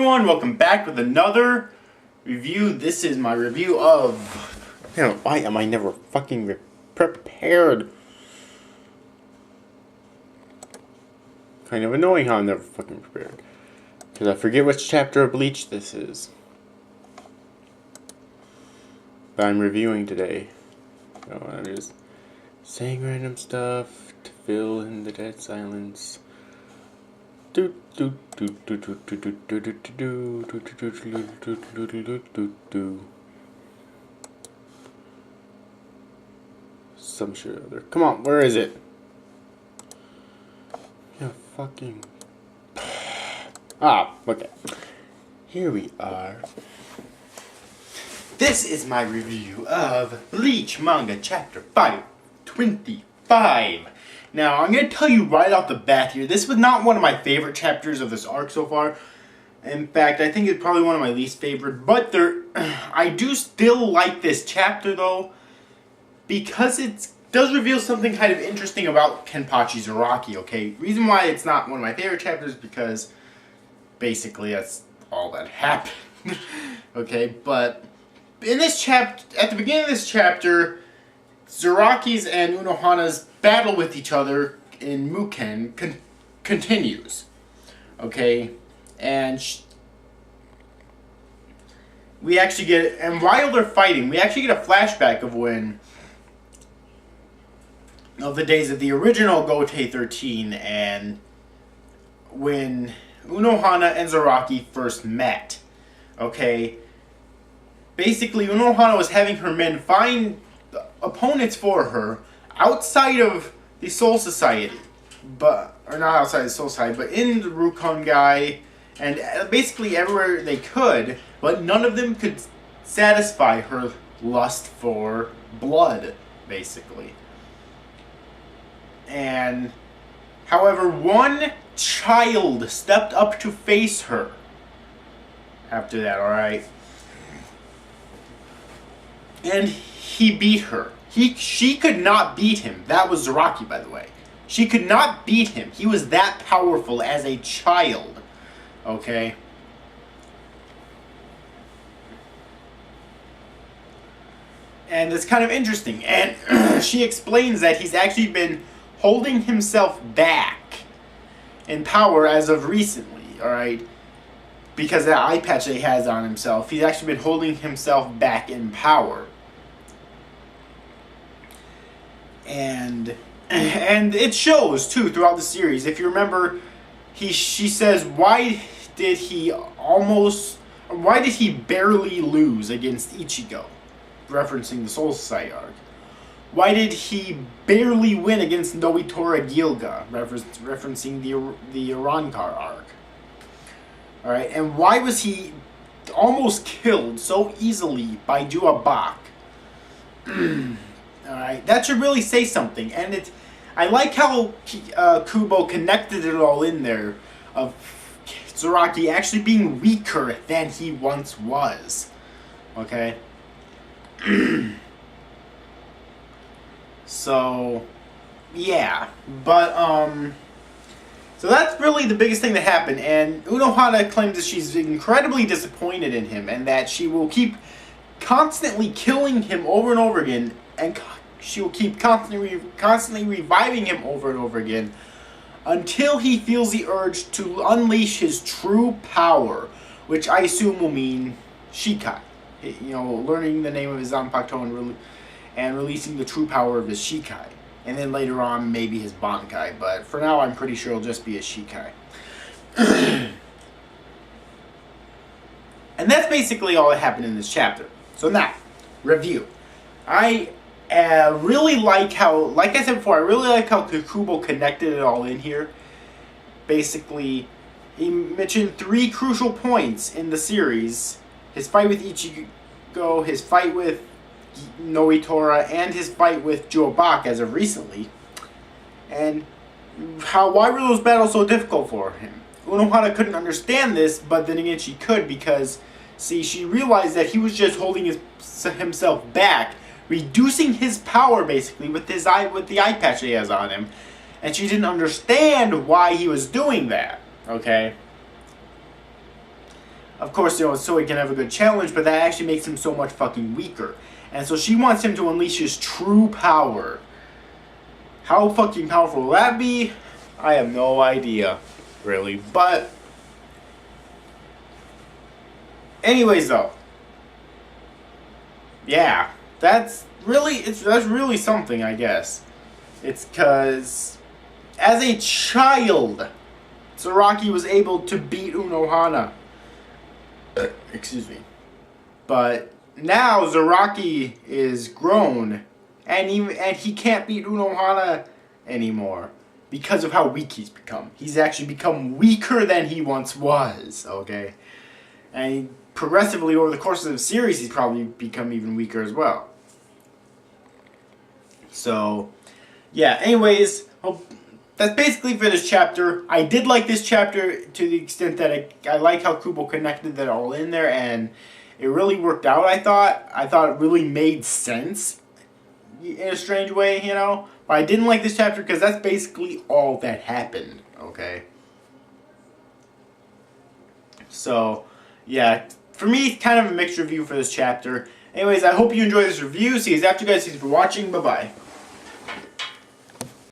everyone, welcome back with another review. This is my review of... Man, why am I never fucking prepared? Kind of annoying how I'm never fucking prepared. Because I forget which chapter of Bleach this is that I'm reviewing today. So I'm just saying random stuff to fill in the dead silence. Some shit other. Come on, where is it? Yeah, fucking. Okay. Here we are. This is my review of Bleach Manga Chapter 525. Now, I'm going to tell you right off the bat here, this was not one of my favorite chapters of this arc so far. In fact, I think it's probably one of my least favorite. But I do still like this chapter, though, because it does reveal something kind of interesting about Kenpachi Zaraki, okay? Reason why it's not one of my favorite chapters is because basically that's all that happened. Okay, but in this chapter, at the beginning of this chapter, Zaraki's and Unohana's battle with each other in Muken continues. Okay? And we actually get, and while they're fighting, we actually get a flashback of the days of the original Gotei 13 and when Unohana and Zaraki first met. Okay? Basically, Unohana was having her men find opponents for her outside of the Soul Society, or not outside the Soul Society, but in the Rukongai and basically everywhere they could, but none of them could satisfy her lust for blood, basically. And however, one child stepped up to face her after that, alright? And he beat her. She could not beat him. That was Zaraki, by the way. She could not beat him. He was that powerful as a child. Okay? And it's kind of interesting. And she explains that he's actually been holding himself back in power as of recently, alright? Because that eye patch that he has on himself, he's actually been holding himself back in power. And it shows too throughout the series. If you remember, she says, why did he barely lose against Ichigo? Referencing the Soul Society arc. Why did he barely win against Noitora Gilga? Referencing the Arankar arc. Alright, and why was he almost killed so easily by Juabak? Alright, that should really say something. And I like how Kubo connected it all in there of Zaraki actually being weaker than he once was. Okay? So, yeah. But, so that's really the biggest thing that happened, and Unohana claims that she's incredibly disappointed in him, and that she will keep constantly killing him over and over again, and she will keep constantly reviving him over and over again, until he feels the urge to unleash his true power, which I assume will mean Shikai. You know, learning the name of his Zanpakuto and releasing the true power of his Shikai. And then later on, maybe his Bankai. But for now, I'm pretty sure it'll just be his Shikai. And that's basically all that happened in this chapter. So now, review. I really like how, like I said before, I really like how Kubo connected it all in here. Basically, he mentioned 3 crucial points in the series. His fight with Ichigo, his fight with Noitora, and his fight with Juabak as of recently. And why were those battles so difficult for him? Unohana couldn't understand this, but then again she could, because, see, she realized that he was just holding himself back, reducing his power basically with the eye patch he has on him, and she didn't understand why he was doing that. Okay? Of course, so he can have a good challenge, but that actually makes him so much fucking weaker. And so she wants him to unleash his true power. How fucking powerful will that be? I have no idea, really. But anyways, though, yeah, that's really something, I guess. It's because as a child, Zaraki was able to beat Unohana. Excuse me. But now Zaraki is grown, and he can't beat Unohana anymore because of how weak he's become. He's actually become weaker than he once was. Okay, and progressively over the course of the series, he's probably become even weaker as well. So, yeah. Anyways, that's basically for this chapter. I did like this chapter to the extent that I like how Kubo connected that all in there, and it really worked out, I thought. I thought it really made sense in a strange way, you know? But I didn't like this chapter because that's basically all that happened, okay? So, yeah. For me, it's kind of a mixed review for this chapter. Anyways, I hope you enjoyed this review. See you guys after, guys. Thanks for watching. Bye-bye.